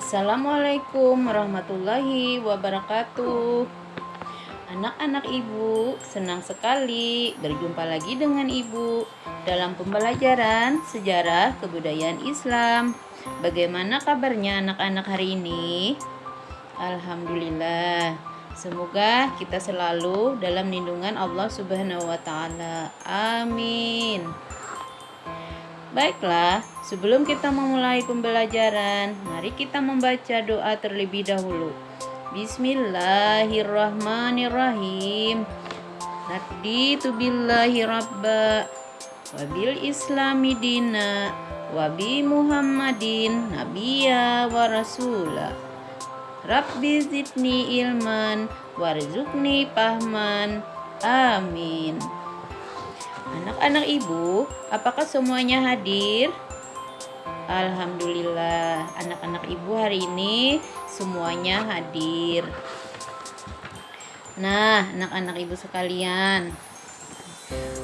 Assalamualaikum warahmatullahi wabarakatuh. Anak-anak ibu, senang sekali berjumpa lagi dengan ibu dalam pembelajaran sejarah kebudayaan Islam. Bagaimana kabarnya anak-anak hari ini? Alhamdulillah. Semoga kita selalu dalam lindungan Allah Subhanahu wa taala. Amin. Baiklah, sebelum kita memulai pembelajaran, mari kita membaca doa terlebih dahulu. Bismillahirrahmanirrahim. Raditu billahi rabba wa bil islami dina wa bi Muhammadin nabiyya wa rasula. Rabbi zidni ilman warzuqni fahman. Amin. Anak-anak ibu, apakah semuanya hadir? Alhamdulillah, anak-anak ibu hari ini semuanya hadir. Nah, anak-anak ibu sekalian,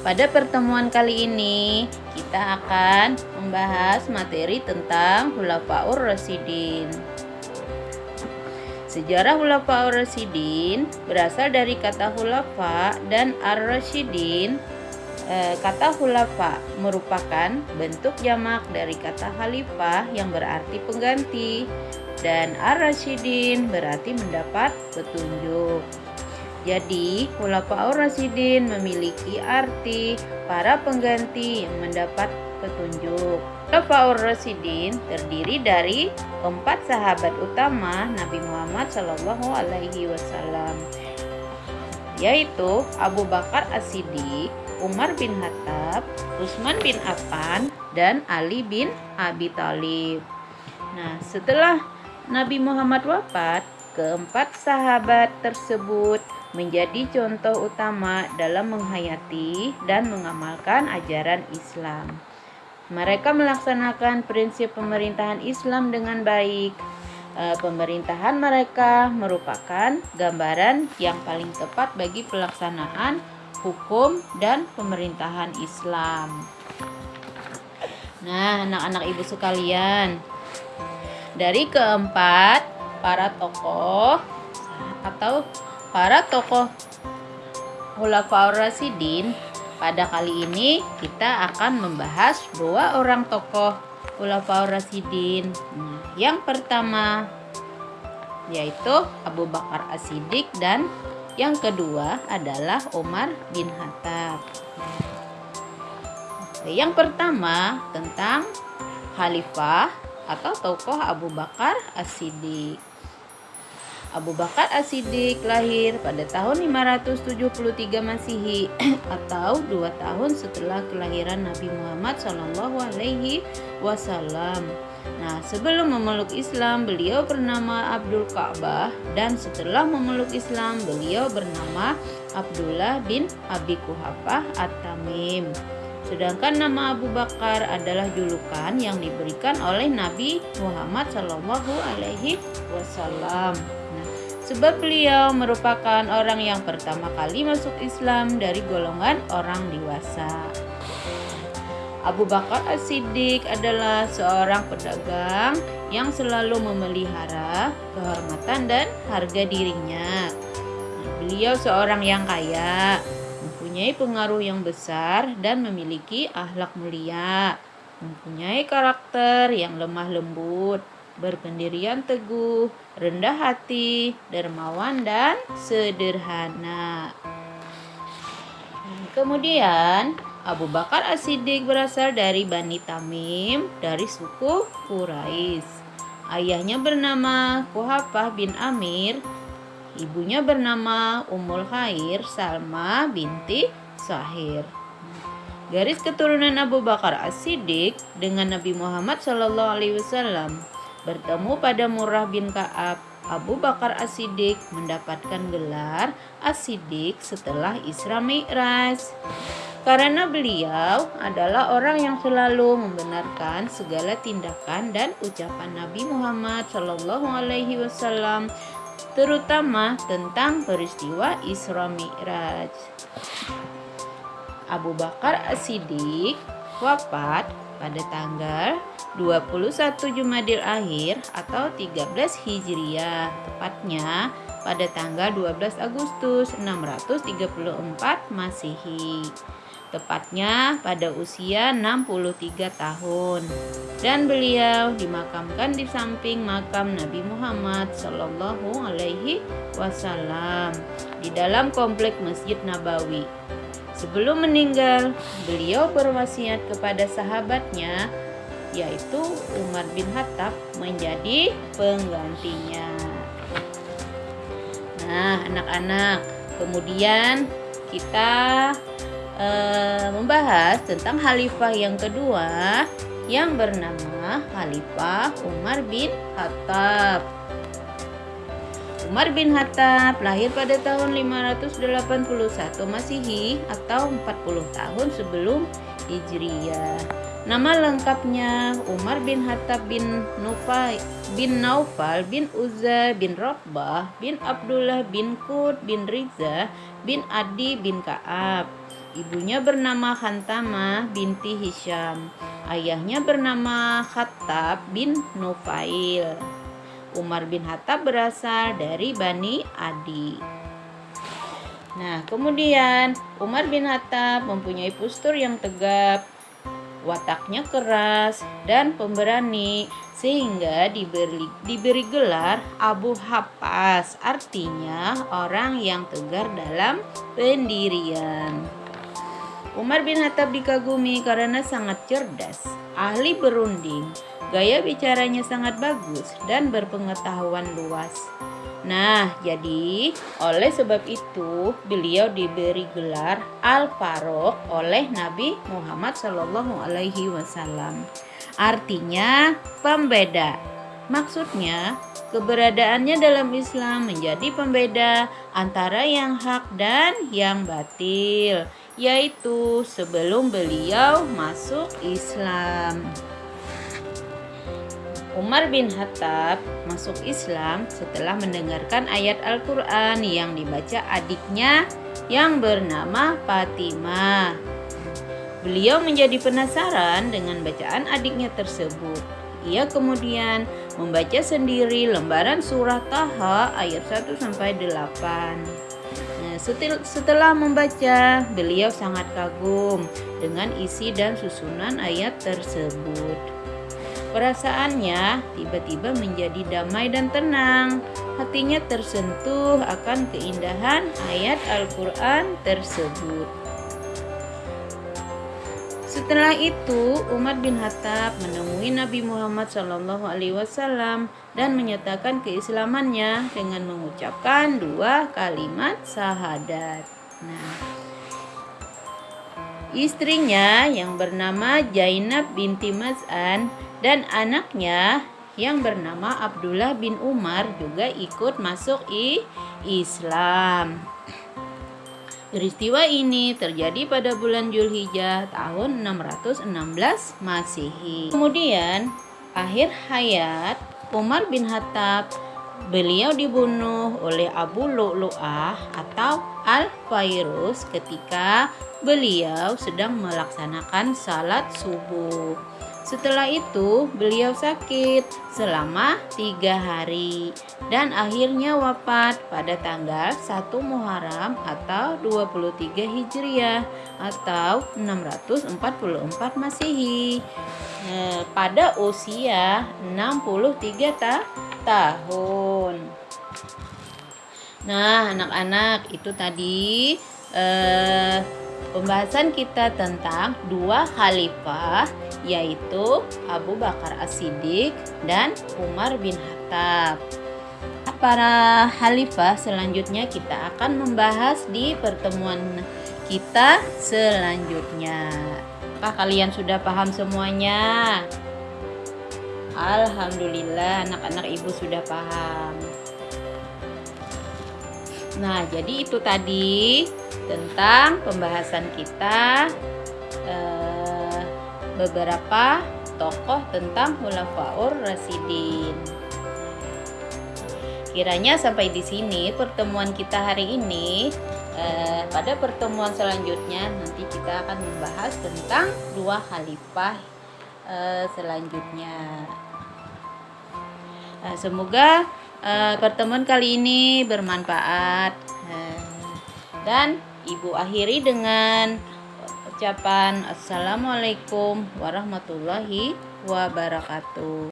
pada pertemuan kali ini kita akan membahas materi tentang Khulafaur Rasyidin. Sejarah Khulafaur Rasyidin berasal dari kata khulafa dan ar-rasyidin. Kata khulafa merupakan bentuk jamak dari kata khalifah yang berarti pengganti, dan ar-rasyidin berarti mendapat petunjuk. Jadi, Khulafaur Rasyidin memiliki arti para pengganti yang mendapat petunjuk. Khulafaur Rasyidin terdiri dari 4 sahabat utama Nabi Muhammad SAW, yaitu Abu Bakar As-Siddiq, Umar bin Khattab, Utsman bin Affan, dan Ali bin Abi Thalib. Nah, setelah Nabi Muhammad wafat, keempat sahabat tersebut menjadi contoh utama dalam menghayati dan mengamalkan ajaran Islam. Mereka melaksanakan prinsip pemerintahan Islam dengan baik. Pemerintahan mereka merupakan gambaran yang paling tepat bagi pelaksanaan hukum dan pemerintahan Islam. Nah, anak-anak ibu sekalian, dari keempat para tokoh Khulafaur Rasyidin, pada kali ini kita akan membahas 2 orang tokoh Khulafaur Rasyidin. Yang pertama yaitu Abu Bakar As-Siddiq dan yang kedua adalah Umar bin Khattab. Yang pertama tentang khalifah atau tokoh Abu Bakar As-Siddiq. Abu Bakar As-Siddiq lahir pada tahun 573 Masehi atau 2 tahun setelah kelahiran Nabi Muhammad SAW. Nah, sebelum memeluk Islam, beliau bernama Abdul Ka'bah, dan setelah memeluk Islam, beliau bernama Abdullah bin Abi Quhafah At-Tamim. Sedangkan nama Abu Bakar adalah julukan yang diberikan oleh Nabi Muhammad SAW. Nah, sebab beliau merupakan orang yang pertama kali masuk Islam dari golongan orang dewasa. Abu Bakar As-Siddiq adalah seorang pedagang yang selalu memelihara kehormatan dan harga dirinya. Beliau seorang yang kaya, mempunyai pengaruh yang besar dan memiliki akhlak mulia, mempunyai karakter yang lemah lembut, berpendirian teguh, rendah hati, dermawan dan sederhana. Kemudian Abu Bakar As-Siddiq berasal dari Bani Tamim dari suku Quraisy. Ayahnya bernama Quhafah bin Amir, ibunya bernama Ummul Khair Salma binti Sahir. Garis keturunan Abu Bakar As-Siddiq dengan Nabi Muhammad SAW bertemu pada Murrah bin Ka'ab. Abu Bakar As-Siddiq mendapatkan gelar As-Siddiq setelah Isra Mi'raj, karena beliau adalah orang yang selalu membenarkan segala tindakan dan ucapan Nabi Muhammad SAW, terutama tentang peristiwa Isra Mi'raj. Abu Bakar As-Siddiq wafat pada tanggal 21 Jumadil Akhir atau 13 Hijriah, tepatnya pada tanggal 12 Agustus 634 Masehi, tepatnya pada usia 63 tahun. Dan beliau dimakamkan di samping makam Nabi Muhammad Sallallahu Alaihi Wasallam di dalam komplek Masjid Nabawi. Sebelum meninggal, beliau berwasiat kepada sahabatnya, yaitu Umar bin Khattab, menjadi penggantinya. Nah, anak-anak, kemudian kita membahas tentang khalifah yang kedua yang bernama Khalifah Umar bin Khattab. Umar bin Khattab lahir pada tahun 581 Masehi atau 40 tahun sebelum Hijriyah. Nama lengkapnya Umar bin Khattab bin Naufal bin Uzza bin Rohbah bin Abdullah bin Qud bin Riza bin Adi bin Ka'ab. Ibunya bernama Khantamah binti Hisham. Ayahnya bernama Khattab bin Nufail. Umar bin Khattab berasal dari Bani Adi. Nah, kemudian Umar bin Khattab mempunyai postur yang tegap, wataknya keras dan pemberani, sehingga diberi gelar Abu Hafs, artinya orang yang tegar dalam pendirian. Umar bin Khattab dikagumi karena sangat cerdas, ahli berunding, gaya bicaranya sangat bagus, dan berpengetahuan luas. Nah, jadi oleh sebab itu beliau diberi gelar Al-Faruq oleh Nabi Muhammad SAW. Artinya pembeda. Maksudnya keberadaannya dalam Islam menjadi pembeda antara yang hak dan yang batil, yaitu sebelum beliau masuk Islam. Umar bin Khattab masuk Islam setelah mendengarkan ayat Al-Quran yang dibaca adiknya yang bernama Fatimah. Beliau menjadi penasaran dengan bacaan adiknya tersebut. Ia kemudian membaca sendiri lembaran surah Taha ayat 1-8. Setelah membaca, beliau sangat kagum dengan isi dan susunan ayat tersebut. Perasaannya tiba-tiba menjadi damai dan tenang. Hatinya tersentuh akan keindahan ayat Al-Quran tersebut. Setelah itu, Umar bin Khattab menemui Nabi Muhammad SAW dan menyatakan keislamannya dengan mengucapkan 2 kalimat syahadat. Nah, istrinya yang bernama Zainab binti Maz'an dan anaknya yang bernama Abdullah bin Umar juga ikut masuk Islam. Peristiwa ini terjadi pada bulan Zulhijjah tahun 616 Masehi. Kemudian, akhir hayat Umar bin Khattab, beliau dibunuh oleh Abu Lu'lu'ah atau Al-Fairuz ketika beliau sedang melaksanakan salat subuh. Setelah itu beliau sakit selama 3 hari dan akhirnya wafat pada tanggal 1 Muharram atau 23 Hijriah atau 644 Masehi pada usia 63 tahun. Nah, anak-anak, itu tadi pembahasan kita tentang 2 khalifah, yaitu Abu Bakar As-Siddiq dan Umar bin Khattab. Para khalifah selanjutnya kita akan membahas di pertemuan kita selanjutnya. Apakah kalian sudah paham semuanya? Alhamdulillah, anak-anak ibu sudah paham. Nah, jadi itu tadi tentang pembahasan kita beberapa tokoh tentang Khulafaur Rasyidin. Kiranya sampai di sini pertemuan kita hari ini. Pada pertemuan selanjutnya nanti kita akan membahas tentang 2 khalifah selanjutnya. Semoga pertemuan kali ini bermanfaat, dan Ibu akhiri dengan ucapan Assalamualaikum warahmatullahi wabarakatuh.